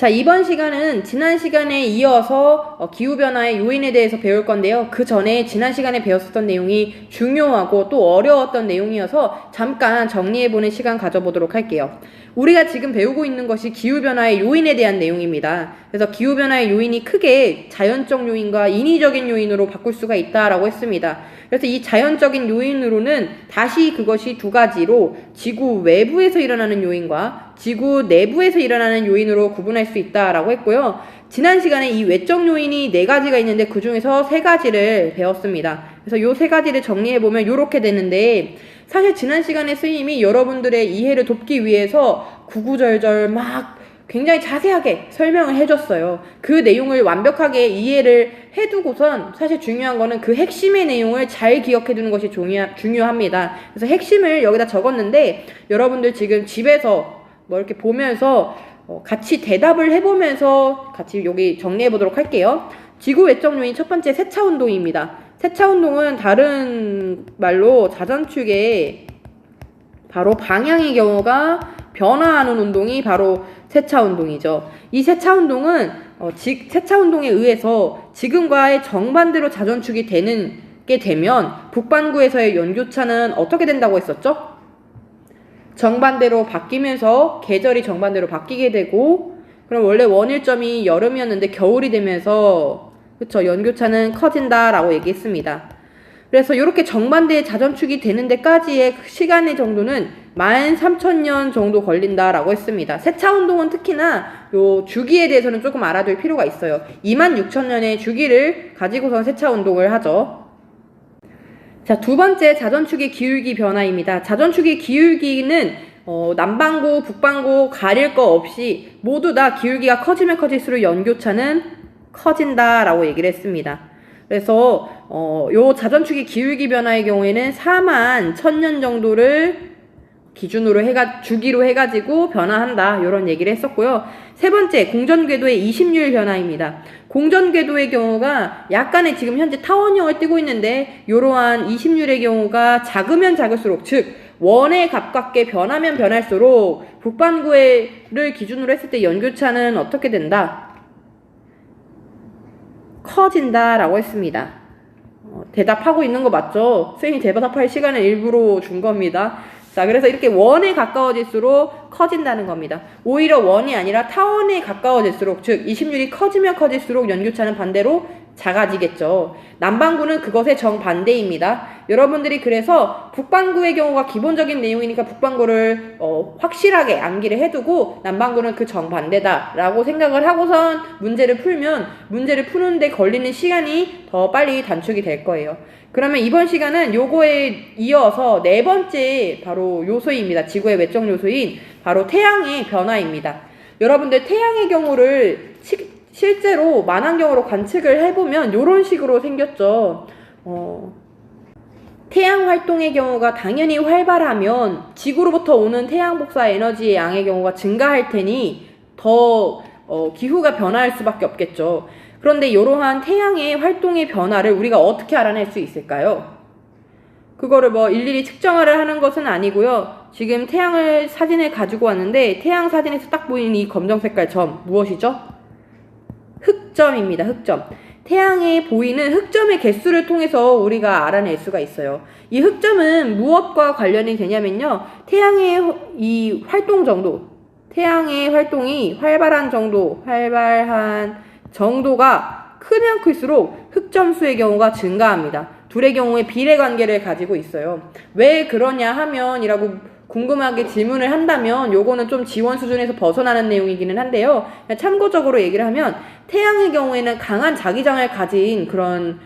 자, 이번 시간은 지난 시간에 이어서 기후변화의 요인에 대해서 배울 건데요. 그 전에 지난 시간에 배웠었던 내용이 중요하고 또 어려웠던 내용이어서 잠깐 정리해보는 시간 가져보도록 할게요. 우리가 지금 배우고 있는 것이 기후변화의 요인에 대한 내용입니다. 그래서 기후변화의 요인이 크게 자연적 요인과 인위적인 요인으로 바꿀 수가 있다라고 했습니다. 그래서 이 자연적인 요인으로는 다시 그것이 두 가지로 지구 외부에서 일어나는 요인과 지구 내부에서 일어나는 요인으로 구분할 수 있다라고 했고요. 지난 시간에 이 외적 요인이 4가지가 있는데 그 중에서 3가지를 배웠습니다. 그래서 요 3가지를 정리해보면 요렇게 되는데, 사실 지난 시간에 스님이 여러분들의 이해를 돕기 위해서 구구절절 막 굉장히 자세하게 설명을 해줬어요. 그 내용을 완벽하게 이해를 해두고선 사실 중요한 거는 그 핵심의 내용을 잘 기억해두는 것이 중요합니다. 그래서 핵심을 여기다 적었는데, 여러분들 지금 집에서 뭐 이렇게 보면서 같이 대답을 해보면서 같이 여기 정리해보도록 할게요. 지구 외적 요인 첫 번째, 세차운동입니다. 세차운동은 다른 말로 자전축의 바로 방향의 경우가 변화하는 운동이 바로 세차운동이죠. 이 세차운동은 세차운동에 의해서 지금과의 정반대로 자전축이 게 되면 북반구에서의 연교차는 어떻게 된다고 했었죠? 정반대로 바뀌면서 계절이 정반대로 바뀌게 되고, 그럼 원래 원일점이 여름이었는데 겨울이 되면서 그쵸, 연교차는 커진다라고 얘기했습니다. 그래서 이렇게 정반대의 자전축이 되는 데까지의 시간의 정도는 13,000년 정도 걸린다라고 했습니다. 세차운동은 특히나 요 주기에 대해서는 조금 알아둘 필요가 있어요. 26,000년의 주기를 가지고선 세차운동을 하죠. 자, 두 번째, 자전축의 기울기 변화입니다. 자전축의 기울기는 남반구, 북반구 가릴 거 없이 모두 다 기울기가 커지면 커질수록 연교차는 커진다라고 얘기를 했습니다. 그래서 요 자전축의 기울기 변화의 경우에는 41,000년 정도를 기준으로 주기로 해가지고 변화한다, 이런 얘기를 했었고요. 세 번째, 공전궤도의 이심률 변화입니다. 공전궤도의 경우가 약간의 지금 현재 타원형을 띠고 있는데, 이러한 이심률의 경우가 작으면 작을수록, 즉 원에 가깝게 변하면 변할수록 북반구를 기준으로 했을 때 연교차는 어떻게 된다? 커진다라고 했습니다. 대답하고 있는 거 맞죠? 선생님이 대답할 시간을 일부러 준 겁니다. 자, 그래서 이렇게 원에 가까워질수록 커진다는 겁니다. 오히려 원이 아니라 타원에 가까워질수록, 즉 이심률이 커지면 커질수록 연교차는 반대로 작아지겠죠. 남반구는 그것의 정반대입니다. 여러분들이 그래서 북반구의 경우가 기본적인 내용이니까 북반구를 확실하게 암기를 해두고, 남반구는 그 정반대다라고 생각을 하고선 문제를 풀면 문제를 푸는데 걸리는 시간이 더 빨리 단축이 될 거예요. 그러면 이번 시간은 요거에 이어서 4번째 바로 요소입니다. 지구의 외적 요소인 바로 태양의 변화입니다. 여러분들 태양의 경우를 실제로 만환경으로 관측을 해보면 요런 식으로 생겼죠. 태양 활동의 경우가 당연히 활발하면 지구로부터 오는 태양 복사 에너지의 양의 경우가 증가할 테니 더 기후가 변화할 수밖에 없겠죠. 그런데 이러한 태양의 활동의 변화를 우리가 어떻게 알아낼 수 있을까요? 그거를 일일이 측정을 하는 것은 아니고요. 지금 태양을 사진을 가지고 왔는데, 태양 사진에서 딱 보이는 이 검정 색깔 점, 무엇이죠? 흑점입니다. 흑점. 태양에 보이는 흑점의 개수를 통해서 우리가 알아낼 수가 있어요. 이 흑점은 무엇과 관련이 되냐면요, 태양의 이 활동 정도, 태양의 활동이 활발한 정도가 크면 클수록 흑점수의 경우가 증가합니다. 둘의 경우에 비례 관계를 가지고 있어요. 왜 그러냐 하면 이라고 궁금하게 질문을 한다면, 요거는 좀 지원 수준에서 벗어나는 내용이기는 한데요. 참고적으로 얘기를 하면, 태양의 경우에는 강한 자기장을 가진 그런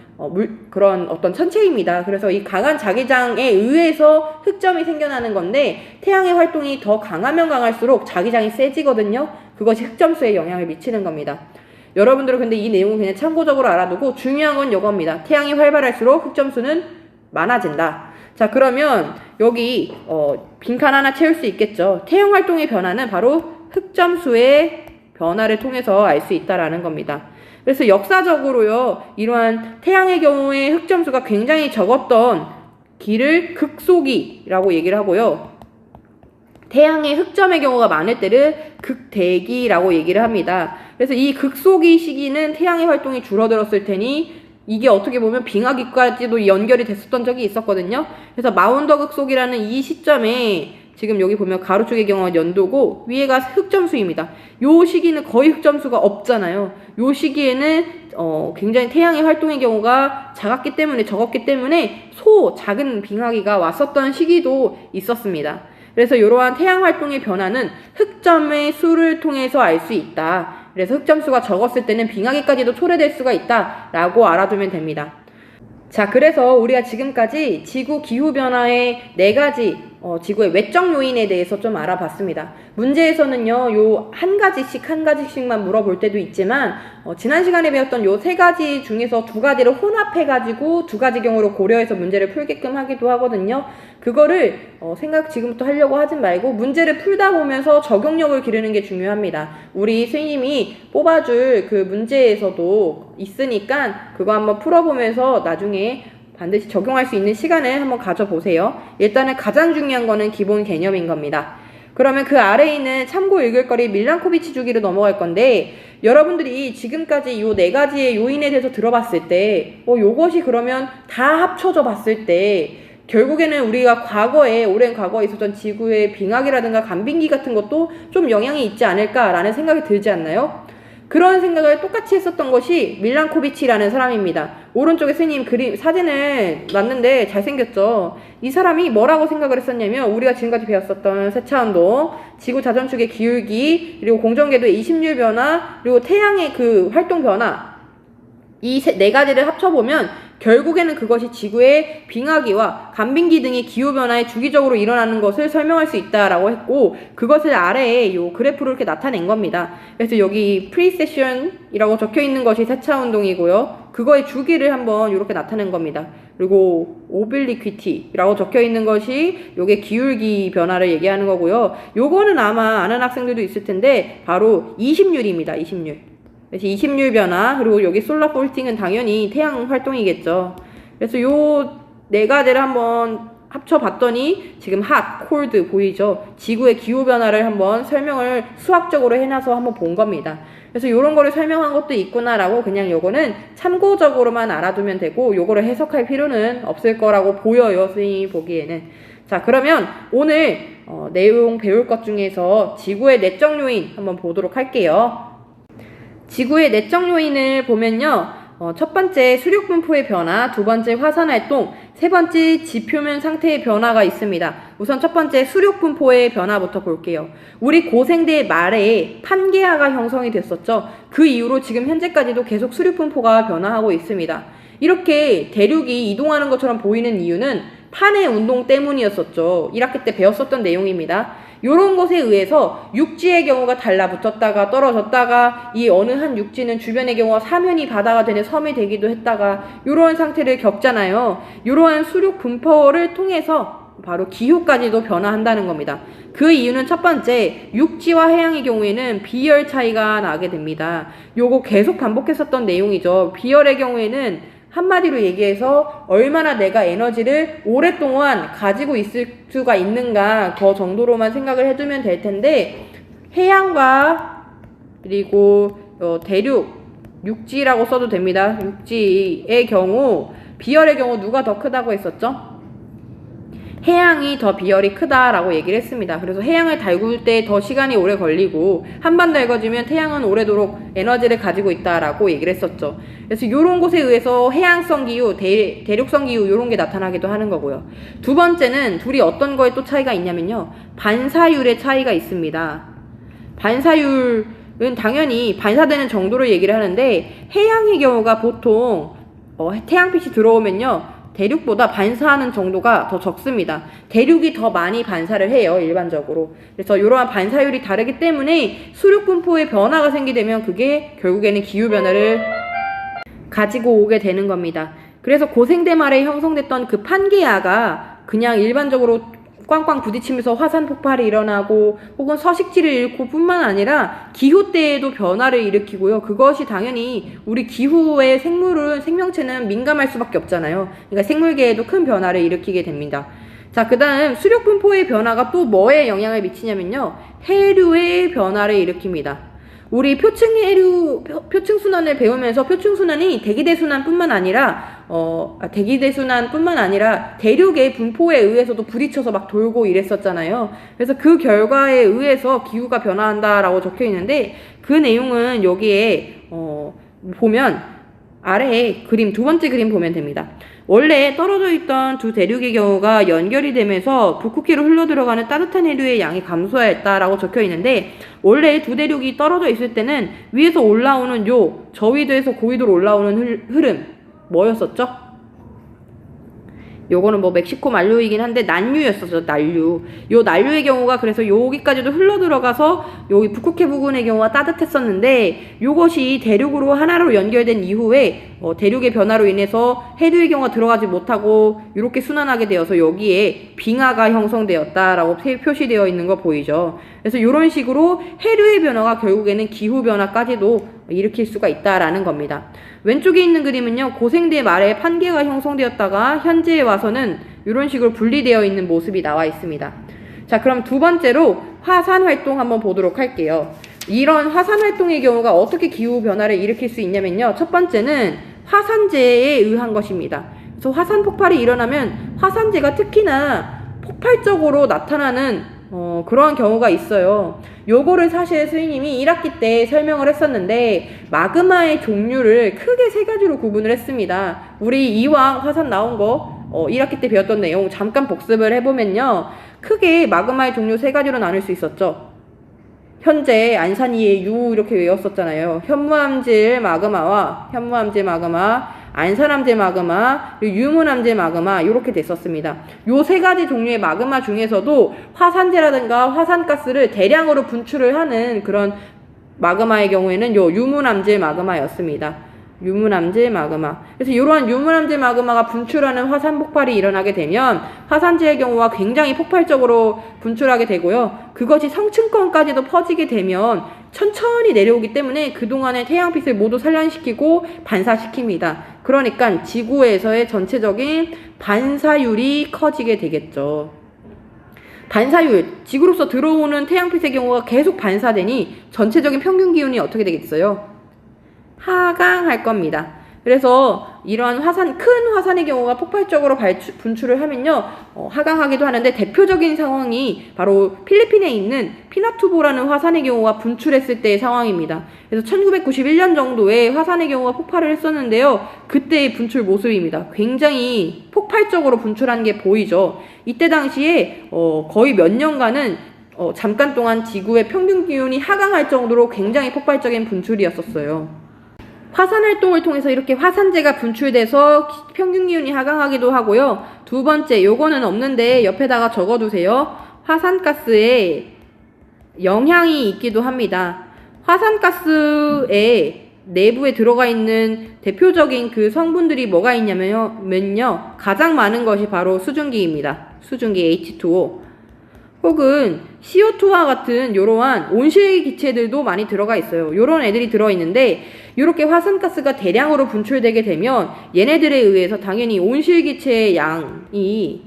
어떤 천체입니다. 그래서 이 강한 자기장에 의해서 흑점이 생겨나는 건데, 태양의 활동이 더 강하면 강할수록 자기장이 세지거든요. 그것이 흑점수에 영향을 미치는 겁니다. 여러분들은 근데 이 내용은 그냥 참고적으로 알아두고, 중요한 건 이겁니다. 태양이 활발할수록 흑점수는 많아진다. 자, 그러면 여기 빈칸 하나 채울 수 있겠죠. 태양 활동의 변화는 바로 흑점수의 변화를 통해서 알 수 있다라는 겁니다. 그래서 역사적으로요, 이러한 태양의 경우에 흑점수가 굉장히 적었던 기를 극소기라고 얘기를 하고요. 태양의 흑점의 경우가 많을 때를 극대기라고 얘기를 합니다. 그래서 이 극소기 시기는 태양의 활동이 줄어들었을 테니 이게 어떻게 보면 빙하기까지도 연결이 됐었던 적이 있었거든요. 그래서 마운더 극소기라는 이 시점에 지금 여기 보면 가로축의 경우가 연도고 위에가 흑점수입니다. 요 시기는 거의 흑점수가 없잖아요. 요 시기에는 굉장히 태양의 활동의 경우가 적었기 때문에 작은 빙하기가 왔었던 시기도 있었습니다. 그래서 이러한 태양 활동의 변화는 흑점의 수를 통해서 알 수 있다. 그래서 흑점수가 적었을 때는 빙하기까지도 초래될 수가 있다 라고 알아두면 됩니다. 자, 그래서 우리가 지금까지 지구 기후변화의 4가지 지구의 외적 요인에 대해서 좀 알아봤습니다. 문제에서는요, 요 한 가지씩만 물어볼 때도 있지만, 지난 시간에 배웠던 요 3가지 중에서 2가지를 혼합해가지고 2가지 경우로 고려해서 문제를 풀게끔 하기도 하거든요. 그거를 생각 지금부터 하려고 하진 말고 문제를 풀다 보면서 적용력을 기르는 게 중요합니다. 우리 선생님이 뽑아줄 그 문제에서도 있으니까 그거 한번 풀어보면서 나중에 반드시 적용할 수 있는 시간을 한번 가져보세요. 일단은 가장 중요한 거는 기본 개념인 겁니다. 그러면 그 아래에 있는 참고 읽을 거리 밀란코비치 주기로 넘어갈 건데, 여러분들이 지금까지 요 4가지의 요인에 대해서 들어봤을 때 요것이 그러면 다 합쳐져 봤을 때 결국에는 우리가 오랜 과거에 있었던 지구의 빙하기라든가 간빙기 같은 것도 좀 영향이 있지 않을까라는 생각이 들지 않나요? 그런 생각을 똑같이 했었던 것이 밀란코비치라는 사람입니다. 오른쪽에 스님 사진을 놨는데 잘생겼죠? 이 사람이 뭐라고 생각을 했었냐면, 우리가 지금까지 배웠었던 세차운동, 지구 자전축의 기울기, 그리고 공전궤도의 이심률 변화, 그리고 태양의 그 활동 변화, 이 4가지를 합쳐보면 결국에는 그것이 지구의 빙하기와 간빙기 등의 기후변화에 주기적으로 일어나는 것을 설명할 수 있다라고 했고, 그것을 아래에 요 그래프로 이렇게 나타낸 겁니다. 그래서 여기 프리세션이라고 적혀있는 것이 세차운동이고요. 그거의 주기를 한번 이렇게 나타낸 겁니다. 그리고 오빌리퀴티라고 적혀있는 것이 요게 기울기 변화를 얘기하는 거고요. 요거는 아마 아는 학생들도 있을 텐데 바로 이심률입니다. 이심률. 그래서 이심률 변화, 그리고 여기 솔라 폴팅은 당연히 태양 활동이겠죠. 그래서 요 4가지를 한번 합쳐봤더니 지금 핫, 콜드 보이죠? 지구의 기후변화를 한번 설명을 수학적으로 해놔서 한번 본 겁니다. 그래서 요런 거를 설명한 것도 있구나라고 그냥 요거는 참고적으로만 알아두면 되고 요거를 해석할 필요는 없을 거라고 보여요, 선생님이 보기에는. 자, 그러면 오늘 내용 배울 것 중에서 지구의 내적 요인 한번 보도록 할게요. 지구의 내적 요인을 보면요, 첫 번째 수륙 분포의 변화, 두 번째 화산 활동, 세 번째 지표면 상태의 변화가 있습니다. 우선 첫 번째 수륙 분포의 변화부터 볼게요. 우리 고생대 말에 판게아가 형성이 됐었죠. 그 이후로 지금 현재까지도 계속 수륙 분포가 변화하고 있습니다. 이렇게 대륙이 이동하는 것처럼 보이는 이유는 판의 운동 때문이었었죠. 1학기 때 배웠었던 내용입니다. 요런 것에 의해서 육지의 경우가 달라붙었다가 떨어졌다가, 이 어느 한 육지는 주변의 경우가 사면이 바다가 되는 섬이 되기도 했다가 요런 상태를 겪잖아요. 요러한 수륙 분포를 통해서 바로 기후까지도 변화한다는 겁니다. 그 이유는 첫 번째, 육지와 해양의 경우에는 비열 차이가 나게 됩니다. 요거 계속 반복했었던 내용이죠. 비열의 경우에는 한마디로 얘기해서 얼마나 내가 에너지를 오랫동안 가지고 있을 수가 있는가, 그 정도로만 생각을 해두면 될 텐데, 해양과 그리고 대륙, 육지라고 써도 됩니다. 육지의 경우, 비열의 경우 누가 더 크다고 했었죠? 해양이 더 비열이 크다라고 얘기를 했습니다. 그래서 해양을 달굴 때 더 시간이 오래 걸리고, 한 번 달궈지면 태양은 오래도록 에너지를 가지고 있다라고 얘기를 했었죠. 그래서 이런 곳에 의해서 해양성 기후, 대륙성 기후 이런 게 나타나기도 하는 거고요. 두 번째는 둘이 어떤 거에 또 차이가 있냐면요, 반사율의 차이가 있습니다. 반사율은 당연히 반사되는 정도를 얘기를 하는데, 해양의 경우가 보통 태양빛이 들어오면요, 대륙보다 반사하는 정도가 더 적습니다. 대륙이 더 많이 반사를 해요, 일반적으로. 그래서 이러한 반사율이 다르기 때문에 수륙 분포의 변화가 생기되면 그게 결국에는 기후변화를 가지고 오게 되는 겁니다. 그래서 고생대 말에 형성됐던 그 판게아가 그냥 일반적으로 꽝꽝 부딪히면서 화산 폭발이 일어나고 혹은 서식지를 잃고 뿐만 아니라 기후 때에도 변화를 일으키고요. 그것이 당연히 우리 기후의 생명체는 민감할 수밖에 없잖아요. 그러니까 생물계에도 큰 변화를 일으키게 됩니다. 자, 그 다음 수력 분포의 변화가 또 뭐에 영향을 미치냐면요. 해류의 변화를 일으킵니다. 우리 표층순환을 배우면서 표층순환이 대기대순환뿐만 아니라 대륙의 분포에 의해서도 부딪혀서 막 돌고 이랬었잖아요. 그래서 그 결과에 의해서 기후가 변화한다라고 적혀 있는데 그 내용은 여기에 보면 아래에 그림, 두 번째 그림 보면 됩니다. 원래 떨어져 있던 두 대륙의 경우가 연결이 되면서 북극해로 흘러들어가는 따뜻한 해류의 양이 감소했다라고 적혀 있는데 원래 두 대륙이 떨어져 있을 때는 위에서 올라오는 저위도에서 고위도로 올라오는 흐름 뭐였었죠? 요거는 뭐 멕시코 만류이긴 한데 난류였었죠. 난류. 요 난류의 경우가 그래서 여기까지도 흘러 들어가서 여기 북극해 부근의 경우가 따뜻했었는데 요것이 대륙으로 하나로 연결된 이후에 대륙의 변화로 인해서 해류의 경우가 들어가지 못하고 이렇게 순환하게 되어서 여기에 빙하가 형성되었다라고 표시되어 있는 거 보이죠. 그래서 이런 식으로 해류의 변화가 결국에는 기후 변화까지도 일으킬 수가 있다라는 겁니다. 왼쪽에 있는 그림은요, 고생대 말에 판계가 형성되었다가 현재에 와서는 이런 식으로 분리되어 있는 모습이 나와 있습니다. 자, 그럼 두 번째로 화산 활동 한번 보도록 할게요. 이런 화산 활동의 경우가 어떻게 기후 변화를 일으킬 수 있냐면요, 첫 번째는 화산재에 의한 것입니다. 그래서 화산 폭발이 일어나면 화산재가 특히나 폭발적으로 나타나는 그러한 경우가 있어요. 요거를 사실 스님이 1학기 때 설명을 했었는데 마그마의 종류를 크게 세 가지로 구분을 했습니다. 우리 이왕 화산 나온 거 1학기 때 배웠던 내용 잠깐 복습을 해보면요. 크게 마그마의 종류 세 가지로 나눌 수 있었죠. 현재 안산이의 유 이렇게 외웠었잖아요. 현무암질 마그마와 안산암질 마그마, 그리고 유문암질 마그마 이렇게 됐었습니다. 요 세 가지 종류의 마그마 중에서도 화산재라든가 화산가스를 대량으로 분출을 하는 그런 마그마의 경우에는 요 유문암질 마그마였습니다. 유문암질 마그마. 그래서 이러한 유문암질 마그마가 분출하는 화산 폭발이 일어나게 되면 화산재의 경우가 굉장히 폭발적으로 분출하게 되고요. 그것이 성층권까지도 퍼지게 되면 천천히 내려오기 때문에 그동안의 태양빛을 모두 산란시키고 반사시킵니다. 그러니까 지구에서의 전체적인 반사율이 커지게 되겠죠. 반사율, 지구로서 들어오는 태양빛의 경우가 계속 반사되니 전체적인 평균 기온이 어떻게 되겠어요? 하강할 겁니다. 그래서 이러한 큰 화산의 경우가 폭발적으로 분출을 하면요, 하강하기도 하는데 대표적인 상황이 바로 필리핀에 있는 피나투보라는 화산의 경우가 분출했을 때의 상황입니다. 그래서 1991년 정도에 화산의 경우가 폭발을 했었는데요, 그때의 분출 모습입니다. 굉장히 폭발적으로 분출한 게 보이죠. 이때 당시에 거의 몇 년간은 잠깐 동안 지구의 평균 기온이 하강할 정도로 굉장히 폭발적인 분출이었었어요. 화산 활동을 통해서 이렇게 화산재가 분출돼서 평균 기온이 하강하기도 하고요. 두 번째, 요거는 없는데 옆에다가 적어두세요. 화산가스에 영향이 있기도 합니다. 화산가스의 내부에 들어가 있는 대표적인 그 성분들이 뭐가 있냐면요. 가장 많은 것이 바로 수증기입니다. 수증기 H2O. 혹은 CO2와 같은 이러한 온실 기체들도 많이 들어가 있어요. 이런 애들이 들어있는데 이렇게 화산가스가 대량으로 분출되게 되면 얘네들에 의해서 당연히 온실 기체의 양이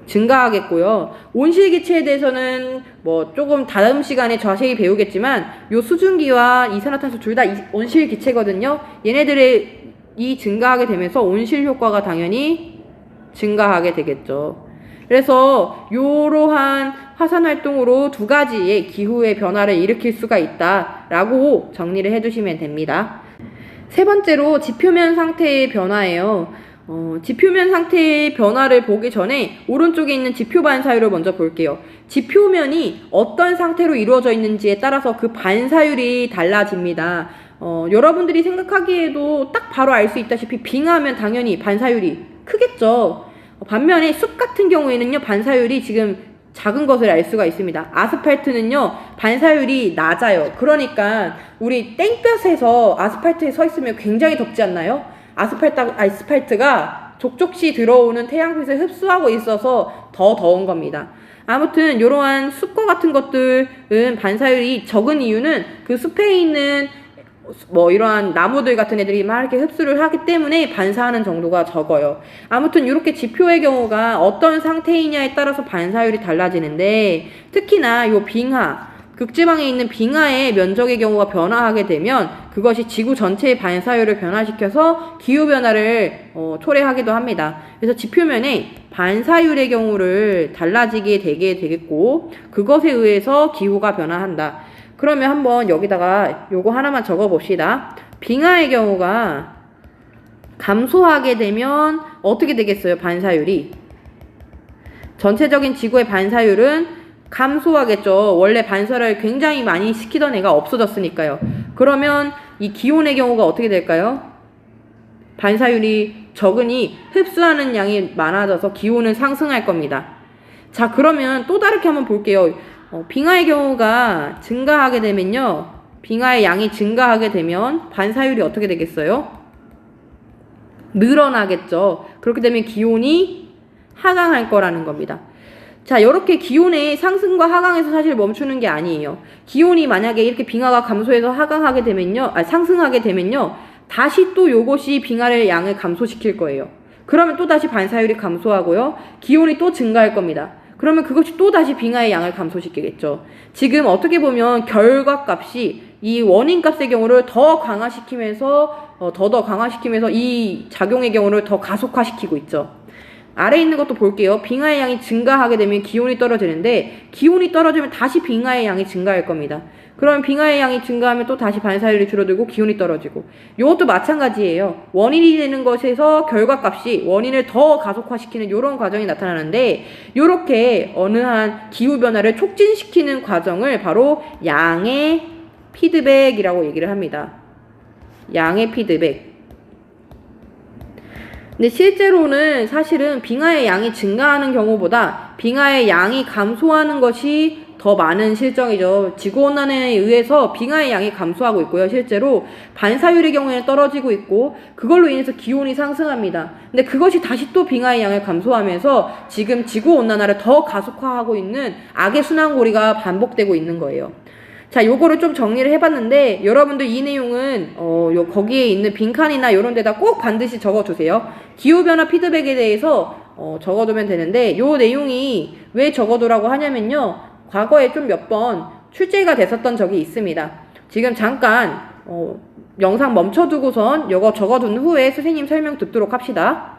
증가하겠고요. 온실 기체에 대해서는 뭐 조금 다음 시간에 자세히 배우겠지만 요 수증기와 이산화탄소 둘 다 온실 기체거든요. 얘네들이 증가하게 되면서 온실 효과가 당연히 증가하게 되겠죠. 그래서 이러한 화산 활동으로 두 가지의 기후의 변화를 일으킬 수가 있다라고 정리를 해두시면 됩니다. 세 번째로 지표면 상태의 변화예요. 지표면 상태의 변화를 보기 전에 오른쪽에 있는 지표 반사율을 먼저 볼게요. 지표면이 어떤 상태로 이루어져 있는지에 따라서 그 반사율이 달라집니다. 여러분들이 생각하기에도 딱 바로 알 수 있다시피 빙하면 당연히 반사율이 크겠죠. 반면에 숲 같은 경우에는요, 반사율이 지금 작은 것을 알 수가 있습니다. 아스팔트는요, 반사율이 낮아요. 그러니까 우리 땡볕에서 아스팔트에 서 있으면 굉장히 덥지 않나요? 아스팔트가 족족시 들어오는 태양빛을 흡수하고 있어서 더 더운 겁니다. 아무튼 이러한 숲과 같은 것들은 반사율이 적은 이유는 그 숲에 있는 뭐 이러한 나무들 같은 애들이 막 이렇게 흡수를 하기 때문에 반사하는 정도가 적어요. 아무튼 이렇게 지표의 경우가 어떤 상태이냐에 따라서 반사율이 달라지는데, 특히나 요 빙하, 극지방에 있는 빙하의 면적의 경우가 변화하게 되면 그것이 지구 전체의 반사율을 변화시켜서 기후변화를 초래하기도 합니다. 그래서 지표면에 반사율의 경우를 달라지게 되게 되겠고, 그것에 의해서 기후가 변화한다. 그러면 한번 여기다가 요거 하나만 적어 봅시다. 빙하의 경우가 감소하게 되면 어떻게 되겠어요? 반사율이. 전체적인 지구의 반사율은 감소하겠죠. 원래 반사를 굉장히 많이 시키던 애가 없어졌으니까요. 그러면 이 기온의 경우가 어떻게 될까요? 반사율이 적으니 흡수하는 양이 많아져서 기온은 상승할 겁니다. 자, 그러면 또 다르게 한번 볼게요. 빙하의 경우가 증가하게 되면요. 빙하의 양이 증가하게 되면 반사율이 어떻게 되겠어요? 늘어나겠죠. 그렇게 되면 기온이 하강할 거라는 겁니다. 자, 이렇게 기온의 상승과 하강에서 사실 멈추는 게 아니에요. 기온이 만약에 이렇게 빙하가 감소해서 하강하게 되면요, 상승하게 되면요, 다시 또 요것이 빙하의 양을 감소시킬 거예요. 그러면 또 다시 반사율이 감소하고요, 기온이 또 증가할 겁니다. 그러면 그것이 또 다시 빙하의 양을 감소시키겠죠. 지금 어떻게 보면 결과값이 이 원인값의 경우를 더 강화시키면서 더 강화시키면서 이 작용의 경우를 더 가속화시키고 있죠. 아래에 있는 것도 볼게요. 빙하의 양이 증가하게 되면 기온이 떨어지는데, 기온이 떨어지면 다시 빙하의 양이 증가할 겁니다. 그러면 빙하의 양이 증가하면 또 다시 반사율이 줄어들고 기온이 떨어지고, 이것도 마찬가지예요. 원인이 되는 것에서 결과값이 원인을 더 가속화시키는 이런 과정이 나타나는데, 이렇게 어느 한 기후변화를 촉진시키는 과정을 바로 양의 피드백이라고 얘기를 합니다. 양의 피드백. 근데 실제로는 사실은 빙하의 양이 증가하는 경우보다 빙하의 양이 감소하는 것이 더 많은 실정이죠. 지구온난화에 의해서 빙하의 양이 감소하고 있고요. 실제로 반사율의 경우에는 떨어지고 있고, 그걸로 인해서 기온이 상승합니다. 근데 그것이 다시 또 빙하의 양을 감소하면서 지금 지구온난화를 더 가속화하고 있는 악의 순환고리가 반복되고 있는 거예요. 자, 요거를 좀 정리를 해봤는데, 여러분들 이 내용은 거기에 있는 빈칸이나 이런 데다 꼭 반드시 적어두세요. 기후변화 피드백에 대해서 적어두면 되는데, 요 내용이 왜 적어두라고 하냐면요, 과거에 좀 몇 번 출제가 됐었던 적이 있습니다. 지금 잠깐 영상 멈춰두고선 요거 적어둔 후에 선생님 설명 듣도록 합시다.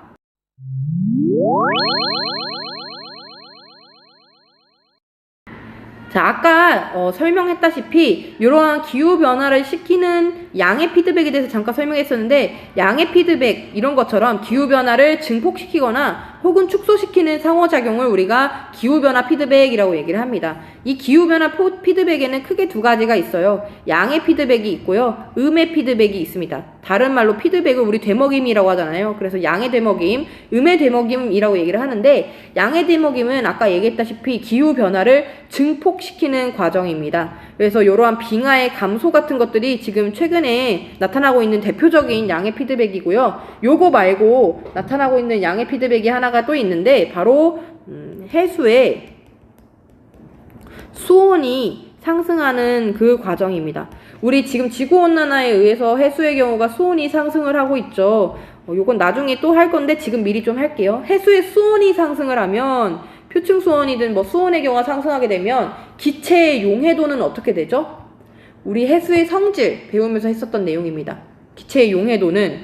자, 아까 설명했다시피 이러한 기후변화를 시키는 양의 피드백에 대해서 잠깐 설명했었는데, 양의 피드백 이런 것처럼 기후변화를 증폭시키거나 혹은 축소시키는 상호작용을 우리가 기후변화 피드백이라고 얘기를 합니다. 이 기후변화 피드백에는 크게 두 가지가 있어요. 양의 피드백이 있고요, 음의 피드백이 있습니다. 다른 말로 피드백을 우리 되먹임이라고 하잖아요. 그래서 양의 되먹임, 음의 되먹임이라고 얘기를 하는데, 양의 되먹임은 아까 얘기했다시피 기후변화를 증폭시키는 과정입니다. 그래서 이러한 빙하의 감소 같은 것들이 지금 최근에 나타나고 있는 대표적인 양의 피드백이고요. 요거 말고 나타나고 있는 양의 피드백이 하나가 또 있는데, 바로 해수의 수온이 상승하는 그 과정입니다. 우리 지금 지구온난화에 의해서 해수의 경우가 수온이 상승을 하고 있죠. 요건 나중에 또 할 건데 지금 미리 좀 할게요. 해수의 수온이 상승을 하면, 표층 수온이든 뭐 수온의 경우가 상승하게 되면 기체의 용해도는 어떻게 되죠? 우리 해수의 성질 배우면서 했었던 내용입니다. 기체의 용해도는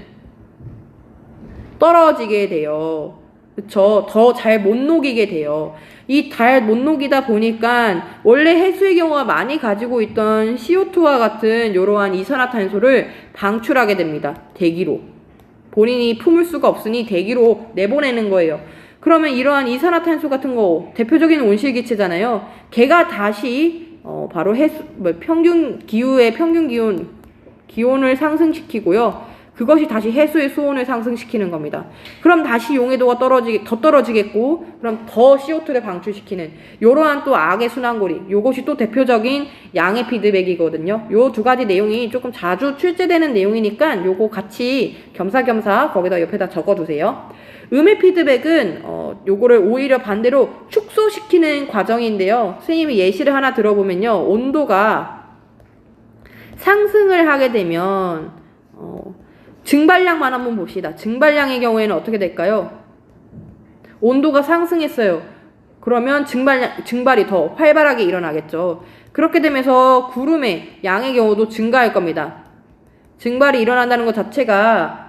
떨어지게 돼요. 그쵸? 더 잘 못 녹이게 돼요. 이 잘 못 녹이다 보니까 원래 해수의 경우가 많이 가지고 있던 CO2와 같은 이러한 이산화탄소를 방출하게 됩니다. 대기로. 본인이 품을 수가 없으니 대기로 내보내는 거예요. 그러면 이러한 이산화탄소 같은 거 대표적인 온실기체잖아요. 걔가 다시 바로 평균 기후의 평균 기온을 상승시키고요. 그것이 다시 해수의 수온을 상승시키는 겁니다. 그럼 다시 용해도가 더 떨어지겠고, 그럼 더 CO2를 방출시키는 이러한 또 악의 순환고리, 요것이 또 대표적인 양의 피드백이거든요. 요 두 가지 내용이 조금 자주 출제되는 내용이니까 요거 같이 겸사겸사 거기다 옆에다 적어두세요. 음의 피드백은 요거를 오히려 반대로 축소시키는 과정인데요. 선생님이 예시를 하나 들어보면요, 온도가 상승을 하게 되면 증발량만 한번 봅시다. 증발량의 경우에는 어떻게 될까요? 온도가 상승했어요. 그러면 증발이 더 활발하게 일어나겠죠. 그렇게 되면서 구름의 양의 경우도 증가할 겁니다. 증발이 일어난다는 것 자체가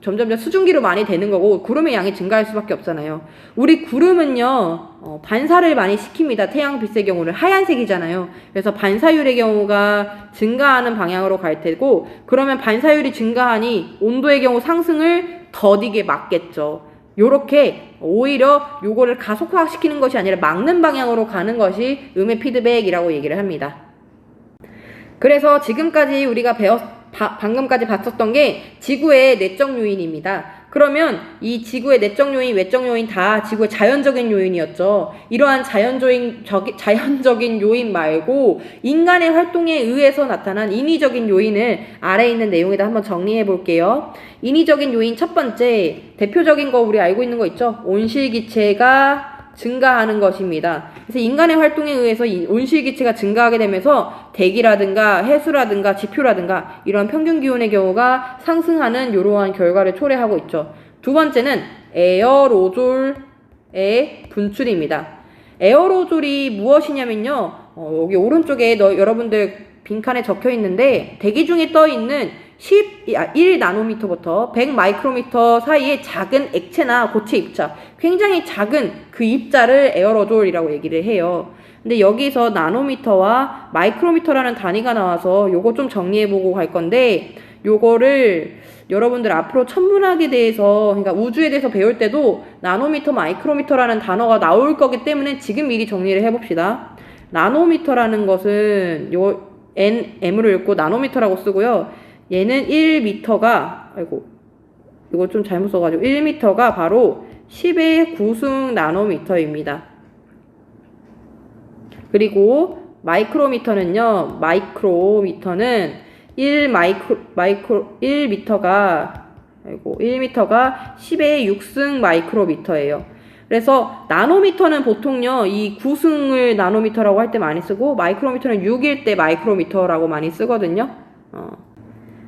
점점 수증기로 많이 되는 거고 구름의 양이 증가할 수밖에 없잖아요. 우리 구름은요 반사를 많이 시킵니다. 태양빛의 경우는 하얀색이잖아요. 그래서 반사율의 경우가 증가하는 방향으로 갈 테고, 그러면 반사율이 증가하니 온도의 경우 상승을 더디게 막겠죠. 요렇게 오히려 요거를 가속화시키는 것이 아니라 막는 방향으로 가는 것이 음의 피드백이라고 얘기를 합니다. 그래서 지금까지 우리가 방금까지 봤었던 게 지구의 내적 요인입니다. 그러면 이 지구의 내적 요인, 외적 요인 다 지구의 자연적인 요인이었죠. 이러한 자연적인 요인 말고 인간의 활동에 의해서 나타난 인위적인 요인을 아래에 있는 내용에다 한번 정리해 볼게요. 인위적인 요인 첫 번째, 대표적인 거 우리 알고 있는 거 있죠? 온실기체가 증가하는 것입니다. 그래서 인간의 활동에 의해서 이 온실기체가 증가하게 되면서 대기라든가 해수라든가 지표라든가 이런 평균기온의 경우가 상승하는 이러한 결과를 초래하고 있죠. 두 번째는 에어로졸의 분출입니다. 에어로졸이 무엇이냐면요, 여기 오른쪽에 여러분들 빈칸에 적혀 있는데 대기 중에 떠 있는 1나노미터부터 100 마이크로미터 사이의 작은 액체나 고체 입자, 굉장히 작은 그 입자를 에어로졸이라고 얘기를 해요. 근데 여기서 나노미터와 마이크로미터라는 단위가 나와서 요거 좀 정리해보고 갈 건데, 요거를 여러분들 앞으로 천문학에 대해서, 그러니까 우주에 대해서 배울 때도 나노미터, 마이크로미터라는 단어가 나올 거기 때문에 지금 미리 정리를 해봅시다. 나노미터라는 것은 요 M을 읽고 나노미터라고 쓰고요. 얘는 1m가, 이거 좀 잘못 써가지고 1m가 바로 10의 9승 나노미터입니다. 그리고 마이크로미터는요, 1m가 10의 6승 마이크로미터예요. 그래서 나노미터는 보통요, 이 9승을 나노미터라고 할 때 많이 쓰고, 마이크로미터는 6일 때 마이크로미터라고 많이 쓰거든요.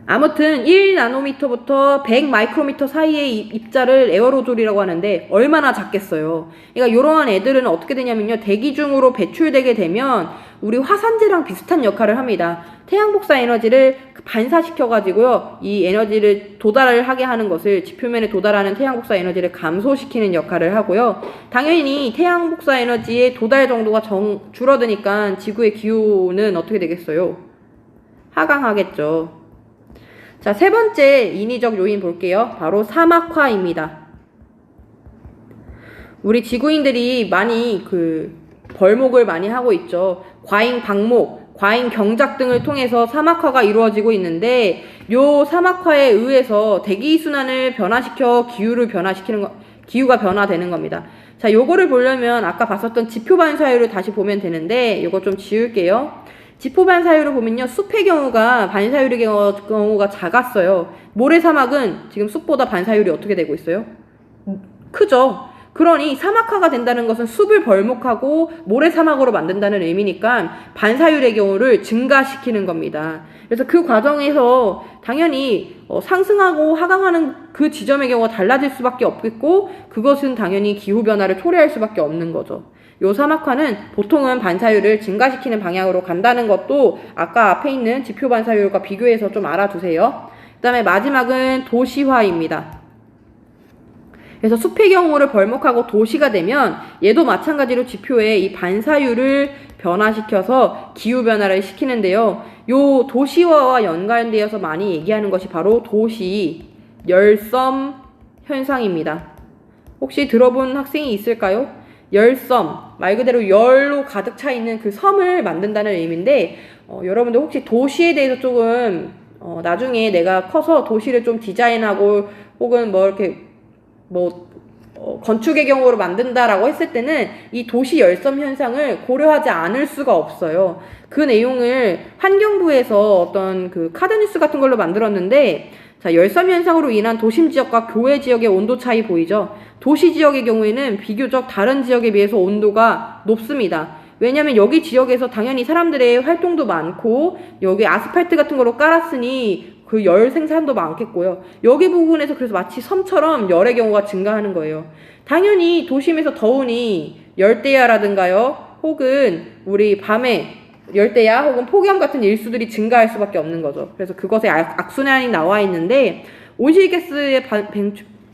아무튼 1나노미터부터 100 마이크로미터 사이의 입자를 에어로졸이라고 하는데 얼마나 작겠어요. 그러니까 이러한 애들은 어떻게 되냐면요, 대기 중으로 배출되게 되면 우리 화산재랑 비슷한 역할을 합니다. 태양 복사 에너지를 반사시켜 가지고요, 이 에너지를 도달을 하게 하는 것을, 지표면에 도달하는 태양 복사 에너지를 감소시키는 역할을 하고요. 당연히 태양 복사 에너지의 도달 정도가 줄어드니까 지구의 기후는 어떻게 되겠어요? 하강하겠죠. 자, 세 번째 인위적 요인 볼게요. 바로 사막화입니다. 우리 지구인들이 많이 벌목을 많이 하고 있죠. 과잉 방목, 과잉 경작 등을 통해서 사막화가 이루어지고 있는데, 요 사막화에 의해서 대기 순환을 변화시켜 기후가 변화되는 겁니다. 자, 요거를 보려면 아까 봤었던 지표 반사율을 다시 보면 되는데, 요거 좀 지울게요. 지표 반사율을 보면요, 숲의 경우가 반사율의 경우가 작았어요. 모래사막은 지금 숲보다 반사율이 어떻게 되고 있어요? 크죠. 그러니 사막화가 된다는 것은 숲을 벌목하고 모래사막으로 만든다는 의미니까 반사율의 경우를 증가시키는 겁니다. 그래서 그 과정에서 당연히 상승하고 하강하는 그 지점의 경우가 달라질 수밖에 없겠고, 그것은 당연히 기후변화를 초래할 수밖에 없는 거죠. 요 사막화는 보통은 반사율을 증가시키는 방향으로 간다는 것도 아까 앞에 있는 지표 반사율과 비교해서 좀 알아두세요. 그 다음에 마지막은 도시화입니다. 그래서 숲의 경우를 벌목하고 도시가 되면 얘도 마찬가지로 지표에 이 반사율을 변화시켜서 기후변화를 시키는데요. 요 도시화와 연관되어서 많이 얘기하는 것이 바로 도시 열섬 현상입니다. 혹시 들어본 학생이 있을까요? 열섬, 말 그대로 열로 가득 차 있는 그 섬을 만든다는 의미인데, 여러분들 혹시 도시에 대해서 조금 나중에 내가 커서 도시를 좀 디자인하고 혹은 건축의 경우로 만든다라고 했을 때는 이 도시 열섬 현상을 고려하지 않을 수가 없어요. 그 내용을 환경부에서 어떤 그 카드뉴스 같은 걸로 만들었는데, 자, 열섬 현상으로 인한 도심 지역과 교외 지역의 온도 차이 보이죠? 도시 지역의 경우에는 비교적 다른 지역에 비해서 온도가 높습니다. 왜냐면 여기 지역에서 당연히 사람들의 활동도 많고 여기 아스팔트 같은 거로 깔았으니 그 열 생산도 많겠고요. 여기 부분에서 그래서 마치 섬처럼 열의 경우가 증가하는 거예요. 당연히 도심에서 더우니 열대야라든가요, 혹은 우리 밤에 열대야 혹은 폭염 같은 일수들이 증가할 수밖에 없는 거죠. 그래서 그것에 악순환이 나와 있는데 온실가스의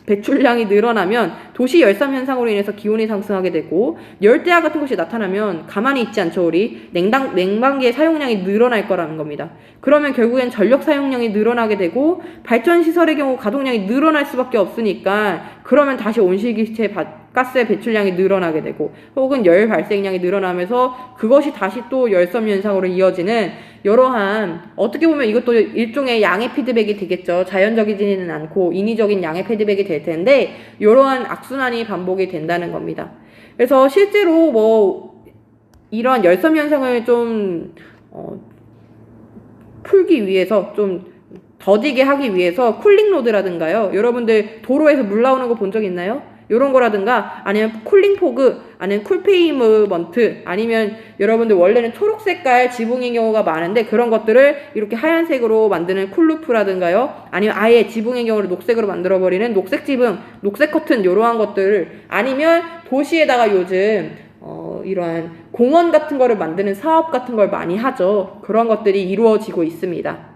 배출량이 늘어나면 도시 열섬 현상으로 인해서 기온이 상승하게 되고, 열대야 같은 것이 나타나면 가만히 있지 않죠. 우리 냉방기의 사용량이 늘어날 거라는 겁니다. 그러면 결국엔 전력 사용량이 늘어나게 되고 발전시설의 경우 가동량이 늘어날 수밖에 없으니까, 그러면 다시 온실기체 가스의 배출량이 늘어나게 되고 혹은 열 발생량이 늘어나면서 그것이 다시 또 열섬 현상으로 이어지는, 여러한, 어떻게 보면 이것도 일종의 양의 피드백이 되겠죠. 자연적이지는 않고 인위적인 양의 피드백이 될 텐데, 이러한 악순환이 반복이 된다는 겁니다. 그래서 실제로 뭐 이러한 열섬 현상을 좀 풀기 위해서, 좀 더디게 하기 위해서 쿨링로드라든가요, 여러분들 도로에서 물 나오는 거 본 적 있나요? 요런 거라든가, 아니면 쿨링 포그, 아니면 쿨페이먼트, 아니면 여러분들 원래는 초록 색깔 지붕인 경우가 많은데 그런 것들을 이렇게 하얀색으로 만드는 쿨루프라든가요, 아니면 아예 지붕인 경우를 녹색으로 만들어버리는 녹색 지붕, 녹색 커튼, 요러한 것들을, 아니면 도시에다가 요즘 이러한 공원 같은 거를 만드는 사업 같은 걸 많이 하죠. 그런 것들이 이루어지고 있습니다.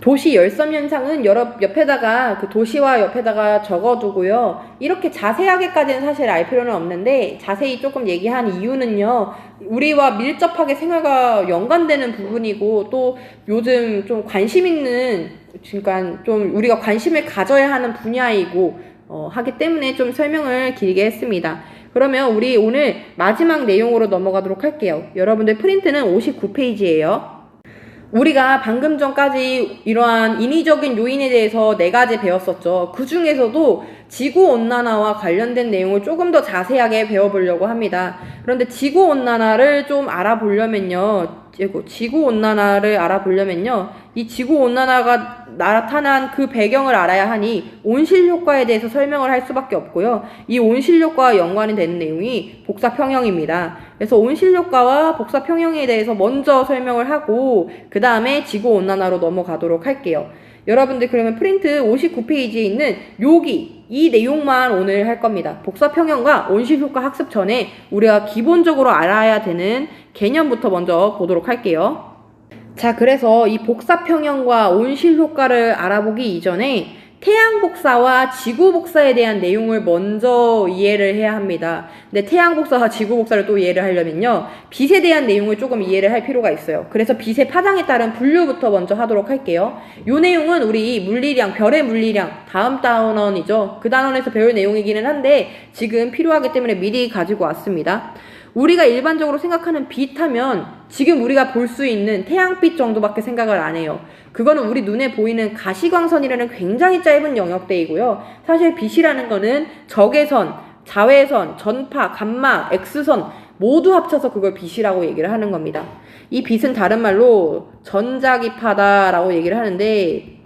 도시 열섬 현상은 옆에다가 그 도시와 옆에다가 적어두고요. 이렇게 자세하게까지는 사실 알 필요는 없는데, 자세히 조금 얘기한 이유는요, 우리와 밀접하게 생활과 연관되는 부분이고, 또 요즘 좀 관심 있는, 그러니까 좀 우리가 관심을 가져야 하는 분야이고 하기 때문에 좀 설명을 길게 했습니다. 그러면 우리 오늘 마지막 내용으로 넘어가도록 할게요. 여러분들 프린트는 59페이지예요. 우리가 방금 전까지 이러한 인위적인 요인에 대해서 4가지 배웠었죠. 그 중에서도 지구온난화와 관련된 내용을 조금 더 자세하게 배워보려고 합니다. 그런데 지구온난화를 좀 알아보려면요, 이 지구온난화가 나타난 그 배경을 알아야 하니 온실효과에 대해서 설명을 할 수밖에 없고요. 이 온실효과와 연관이 되는 내용이 복사평형입니다. 그래서 온실효과와 복사평형에 대해서 먼저 설명을 하고 그 다음에 지구온난화로 넘어가도록 할게요. 여러분들 그러면 프린트 59페이지에 있는 이 내용만 오늘 할 겁니다. 복사평형과 온실효과 학습 전에 우리가 기본적으로 알아야 되는 개념부터 먼저 보도록 할게요. 자, 그래서 이 복사평형과 온실효과를 알아보기 이전에 태양복사와 지구복사에 대한 내용을 먼저 이해를 해야 합니다. 근데 태양복사와 지구복사를 또 이해를 하려면요, 빛에 대한 내용을 조금 이해를 할 필요가 있어요. 그래서 빛의 파장에 따른 분류부터 먼저 하도록 할게요. 이 내용은 우리 물리량, 별의 물리량, 다음 단원이죠. 그 단원에서 배울 내용이기는 한데 지금 필요하기 때문에 미리 가지고 왔습니다. 우리가 일반적으로 생각하는 빛 하면 지금 우리가 볼 수 있는 태양빛 정도밖에 생각을 안 해요. 그거는 우리 눈에 보이는 가시광선이라는 굉장히 짧은 영역대이고요. 사실 빛이라는 거는 적외선, 자외선, 전파, 감마, X선 모두 합쳐서 그걸 빛이라고 얘기를 하는 겁니다. 이 빛은 다른 말로 전자기파다라고 얘기를 하는데,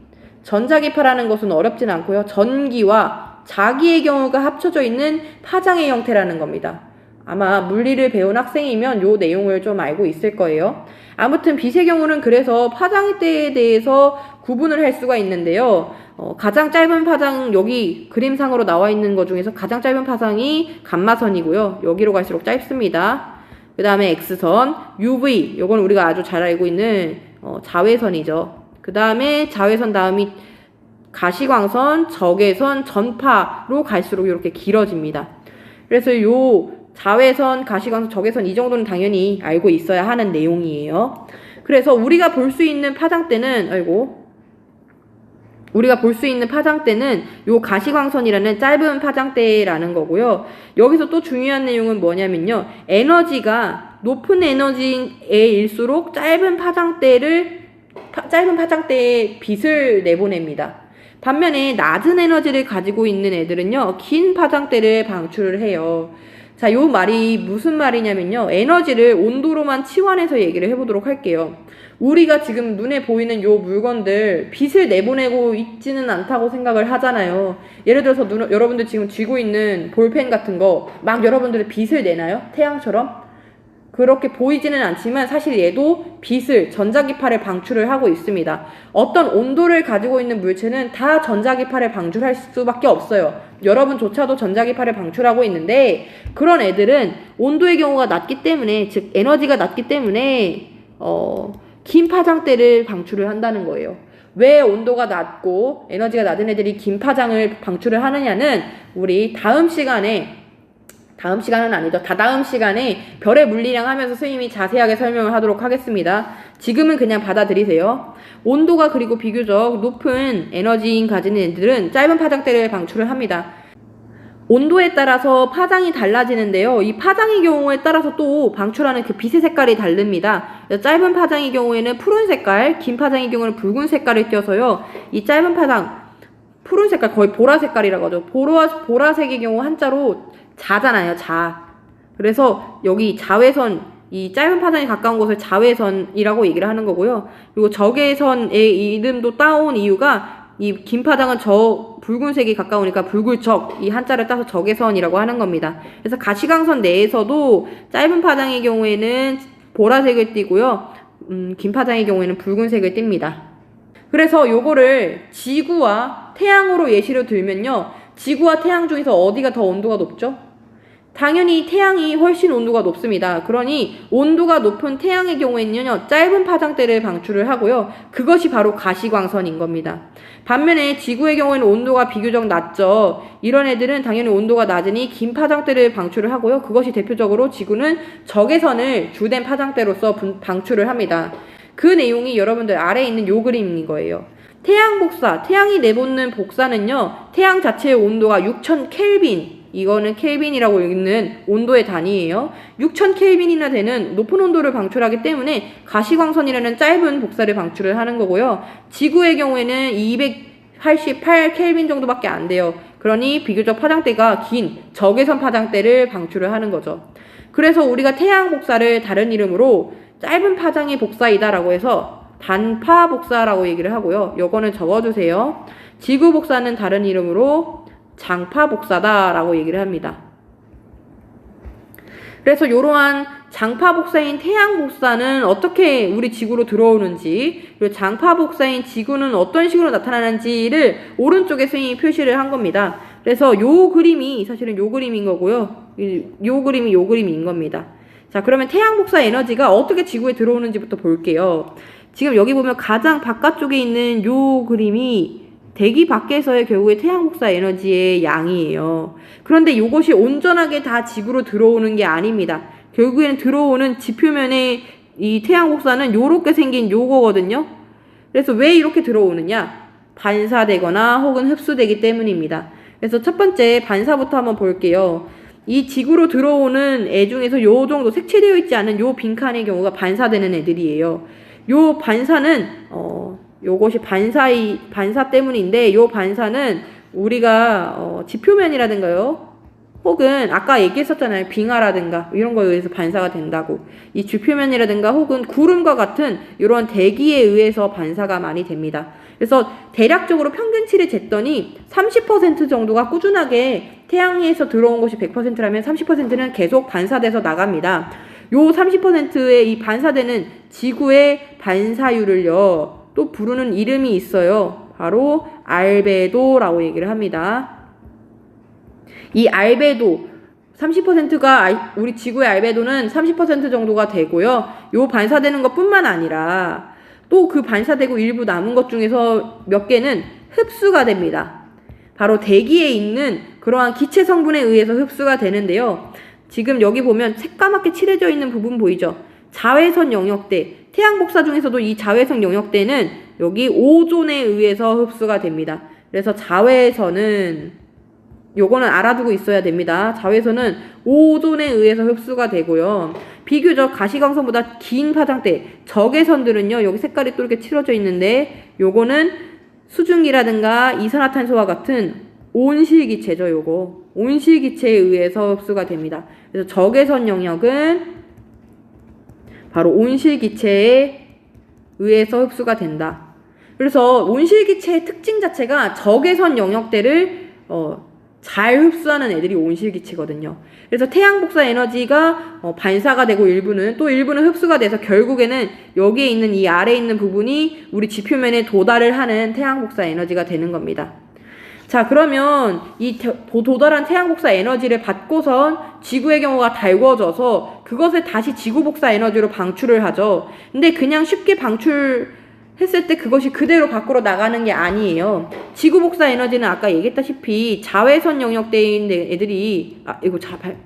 전자기파라는 것은 어렵진 않고요. 전기와 자기의 경우가 합쳐져 있는 파장의 형태라는 겁니다. 아마 물리를 배운 학생이면 요 내용을 좀 알고 있을 거예요. 아무튼 빛의 경우는 그래서 파장대에 대해서 구분을 할 수가 있는데요. 가장 짧은 파장, 여기 그림상으로 나와 있는 것 중에서 가장 짧은 파장이 감마선이고요. 여기로 갈수록 짧습니다. 그 다음에 X선, UV, 요건 우리가 아주 잘 알고 있는 자외선이죠. 그 다음에 자외선 다음이 가시광선, 적외선, 전파로 갈수록 이렇게 길어집니다. 그래서 요 자외선, 가시광선, 적외선 이 정도는 당연히 알고 있어야 하는 내용이에요. 그래서 우리가 볼 수 있는 파장대는 요 가시광선이라는 짧은 파장대라는 거고요. 여기서 또 중요한 내용은 뭐냐면요, 에너지가 높은 에너지일수록 짧은 파장대에 빛을 내보냅니다. 반면에 낮은 에너지를 가지고 있는 애들은요, 긴 파장대를 방출을 해요. 자, 요 말이 무슨 말이냐면요, 에너지를 온도로만 치환해서 얘기를 해보도록 할게요. 우리가 지금 눈에 보이는 요 물건들 빛을 내보내고 있지는 않다고 생각을 하잖아요. 예를 들어서 여러분들 지금 쥐고 있는 볼펜 같은 거 막 여러분들이 빛을 내나요? 태양처럼? 그렇게 보이지는 않지만 사실 얘도 빛을, 전자기파를 방출을 하고 있습니다. 어떤 온도를 가지고 있는 물체는 다 전자기파를 방출할 수밖에 없어요. 여러분조차도 전자기파를 방출하고 있는데 그런 애들은 온도의 경우가 낮기 때문에, 즉 에너지가 낮기 때문에 긴 파장대를 방출을 한다는 거예요. 왜 온도가 낮고 에너지가 낮은 애들이 긴 파장을 방출을 하느냐는 우리 다음 시간은 아니죠. 다다음 시간에 별의 물리량 하면서 선생님이 자세하게 설명을 하도록 하겠습니다. 지금은 그냥 받아들이세요. 온도가 그리고 비교적 높은 에너지인 가지는 애들은 짧은 파장대를 방출을 합니다. 온도에 따라서 파장이 달라지는데요. 이 파장의 경우에 따라서 또 방출하는 그 빛의 색깔이 다릅니다. 짧은 파장의 경우에는 푸른 색깔, 긴 파장의 경우는 붉은 색깔을 띄어서요. 이 짧은 파장, 푸른 색깔, 거의 보라 색깔이라고 하죠. 보라색의 경우 한자로 자잖아요, 자. 그래서 여기 자외선, 이 짧은 파장에 가까운 곳을 자외선이라고 얘기를 하는 거고요. 그리고 적외선의 이름도 따온 이유가 이 긴 파장은 저 붉은색이 가까우니까 붉을적, 이 한자를 따서 적외선이라고 하는 겁니다. 그래서 가시광선 내에서도 짧은 파장의 경우에는 보라색을 띠고요. 긴 파장의 경우에는 붉은색을 띱니다. 그래서 요거를 지구와 태양으로 예시로 들면요. 지구와 태양 중에서 어디가 더 온도가 높죠? 당연히 태양이 훨씬 온도가 높습니다. 그러니 온도가 높은 태양의 경우에는요. 짧은 파장대를 방출을 하고요. 그것이 바로 가시광선인 겁니다. 반면에 지구의 경우에는 온도가 비교적 낮죠. 이런 애들은 당연히 온도가 낮으니 긴 파장대를 방출을 하고요. 그것이 대표적으로 지구는 적외선을 주된 파장대로서 방출을 합니다. 그 내용이 여러분들 아래에 있는 요 그림인 거예요. 태양 복사, 태양이 내보는 복사는요. 태양 자체의 온도가 6000 켈빈, 이거는 켈빈이라고 읽는 온도의 단위예요. 6000 켈빈이나 되는 높은 온도를 방출하기 때문에 가시광선이라는 짧은 복사를 방출을 하는 거고요. 지구의 경우에는 288 켈빈 정도밖에 안 돼요. 그러니 비교적 파장대가 긴 적외선 파장대를 방출을 하는 거죠. 그래서 우리가 태양 복사를 다른 이름으로 짧은 파장의 복사이다라고 해서 단파 복사라고 얘기를 하고요. 요거는 적어주세요. 지구 복사는 다른 이름으로 장파 복사다라고 얘기를 합니다. 그래서 이러한 장파 복사인 태양 복사는 어떻게 우리 지구로 들어오는지, 그리고 장파 복사인 지구는 어떤 식으로 나타나는지를 오른쪽에 선생님이 표시를 한 겁니다. 그래서 요 그림이 사실은 요 그림인 거고요. 요 그림이 요 그림인 겁니다. 자, 그러면 태양 복사 에너지가 어떻게 지구에 들어오는지부터 볼게요. 지금 여기 보면 가장 바깥쪽에 있는 요 그림이 대기 밖에서의 결국에 태양 복사 에너지의 양이에요. 그런데 이것이 온전하게 다 지구로 들어오는 게 아닙니다. 결국에는 들어오는 지표면의 이 태양 복사는 요렇게 생긴 요거거든요. 그래서 왜 이렇게 들어오느냐? 반사되거나 혹은 흡수되기 때문입니다. 그래서 첫 번째 반사부터 한번 볼게요. 이 지구로 들어오는 애 중에서 요 정도 색칠되어 있지 않은 요 빈칸의 경우가 반사되는 애들이에요. 요 반사는 요것이 반사 때문인데, 요 반사는 우리가 지표면이라든가요, 혹은 아까 얘기했었잖아요. 빙하라든가 이런 거에 의해서 반사가 된다고. 이 지표면이라든가 혹은 구름과 같은 이런 대기에 의해서 반사가 많이 됩니다. 그래서 대략적으로 평균치를 쟀더니 30% 정도가 꾸준하게 태양에서 들어온 것이 100%라면 30%는 계속 반사돼서 나갑니다. 요 30%의 이 반사되는 지구의 반사율을요, 또 부르는 이름이 있어요. 바로 알베도라고 얘기를 합니다. 이 알베도 30%가 우리 지구의 알베도는 30% 정도가 되고요. 요 반사되는 것뿐만 아니라 또 그 반사되고 일부 남은 것 중에서 몇 개는 흡수가 됩니다. 바로 대기에 있는 그러한 기체 성분에 의해서 흡수가 되는데요. 지금 여기 보면 새까맣게 칠해져 있는 부분 보이죠? 자외선 영역대, 태양 복사 중에서도 이 자외선 영역대는 여기 오존에 의해서 흡수가 됩니다. 그래서 자외선은 요거는 알아두고 있어야 됩니다. 자외선은 오존에 의해서 흡수가 되고요. 비교적 가시광선보다 긴 파장대, 적외선들은요, 여기 색깔이 또 이렇게 칠해져 있는데, 요거는 수증기라든가 이산화탄소와 같은 온실기체죠, 요거. 온실기체에 의해서 흡수가 됩니다. 그래서 적외선 영역은 바로 온실기체에 의해서 흡수가 된다. 그래서 온실기체의 특징 자체가 적외선 영역대를 잘 흡수하는 애들이 온실기체거든요. 그래서 태양 복사 에너지가 반사가 되고 일부는 또 일부는 흡수가 돼서 결국에는 여기에 있는 이 아래에 있는 부분이 우리 지표면에 도달을 하는 태양 복사 에너지가 되는 겁니다. 자, 그러면 이 도달한 태양 복사 에너지를 받고선 지구의 경우가 달궈져서 그것을 다시 지구 복사 에너지로 방출을 하죠. 근데 그냥 쉽게 방출했을 때 그것이 그대로 밖으로 나가는 게 아니에요. 지구 복사 에너지는 아까 얘기했다시피 자외선 영역대인 애들이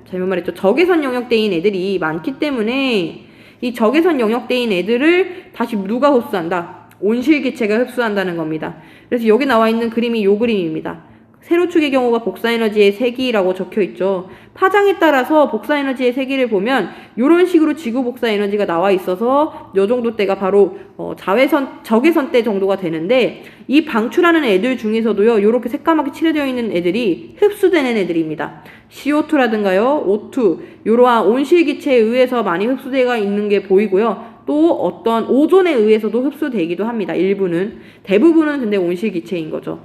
잘못 말했죠. 적외선 영역대인 애들이 많기 때문에 이 적외선 영역대인 애들을 다시 누가 흡수한다? 온실기체가 흡수한다는 겁니다. 그래서 여기 나와 있는 그림이 요 그림입니다. 세로축의 경우가 복사에너지의 세기라고 적혀있죠. 파장에 따라서 복사에너지의 세기를 보면 이런 식으로 지구 복사에너지가 나와 있어서 요 정도 때가 바로 적외선 때 정도가 되는데 이 방출하는 애들 중에서도요. 요렇게 새까맣게 칠해져 있는 애들이 흡수되는 애들입니다. CO2라든가요. O2 요러한 온실기체에 의해서 많이 흡수되어 있는 게 보이고요. 또 어떤 오존에 의해서도 흡수되기도 합니다. 일부는. 대부분은 근데 온실기체인 거죠.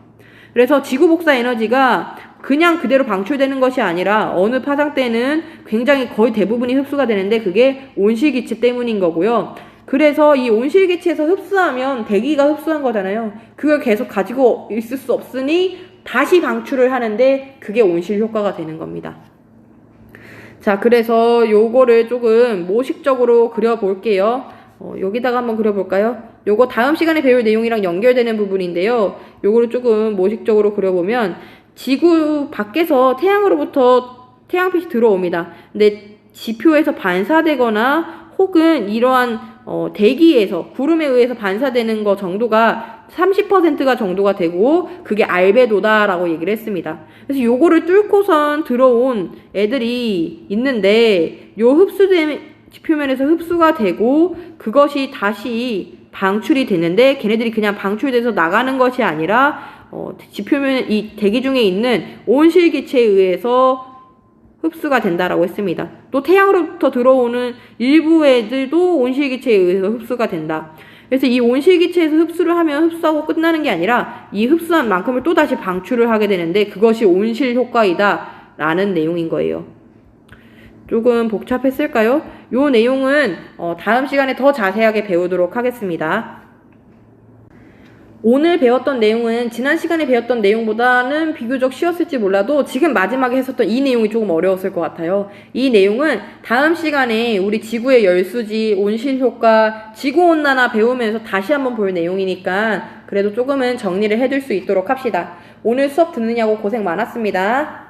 그래서 지구 복사 에너지가 그냥 그대로 방출되는 것이 아니라 어느 파장 때는 굉장히 거의 대부분이 흡수가 되는데 그게 온실기체 때문인 거고요. 그래서 이 온실기체에서 흡수하면 대기가 흡수한 거잖아요. 그걸 계속 가지고 있을 수 없으니 다시 방출을 하는데 그게 온실 효과가 되는 겁니다. 자, 그래서 요거를 조금 모식적으로 그려볼게요. 여기다가 한번 그려볼까요? 요거 다음 시간에 배울 내용이랑 연결되는 부분인데요. 요거를 조금 모식적으로 그려보면 지구 밖에서 태양으로부터 태양빛이 들어옵니다. 근데 지표에서 반사되거나 혹은 이러한 대기에서 구름에 의해서 반사되는 거 정도가 30%가 정도가 되고 그게 알베도다라고 얘기를 했습니다. 그래서 요거를 뚫고선 들어온 애들이 있는데 요 지표면에서 흡수가 되고 그것이 다시 방출이 되는데 걔네들이 그냥 방출돼서 나가는 것이 아니라 지표면 이 대기 중에 있는 온실기체에 의해서 흡수가 된다라고 했습니다. 또 태양으로부터 들어오는 일부 애들도 온실기체에 의해서 흡수가 된다. 그래서 이 온실기체에서 흡수를 하면 흡수하고 끝나는 게 아니라 이 흡수한 만큼을 또 다시 방출을 하게 되는데 그것이 온실 효과이다 라는 내용인 거예요. 조금 복잡했을까요? 요 내용은 다음 시간에 더 자세하게 배우도록 하겠습니다. 오늘 배웠던 내용은 지난 시간에 배웠던 내용보다는 비교적 쉬웠을지 몰라도 지금 마지막에 했었던 이 내용이 조금 어려웠을 것 같아요. 이 내용은 다음 시간에 우리 지구의 열수지, 온실효과, 지구온난화 배우면서 다시 한번 볼 내용이니까 그래도 조금은 정리를 해둘 수 있도록 합시다. 오늘 수업 듣느냐고 고생 많았습니다.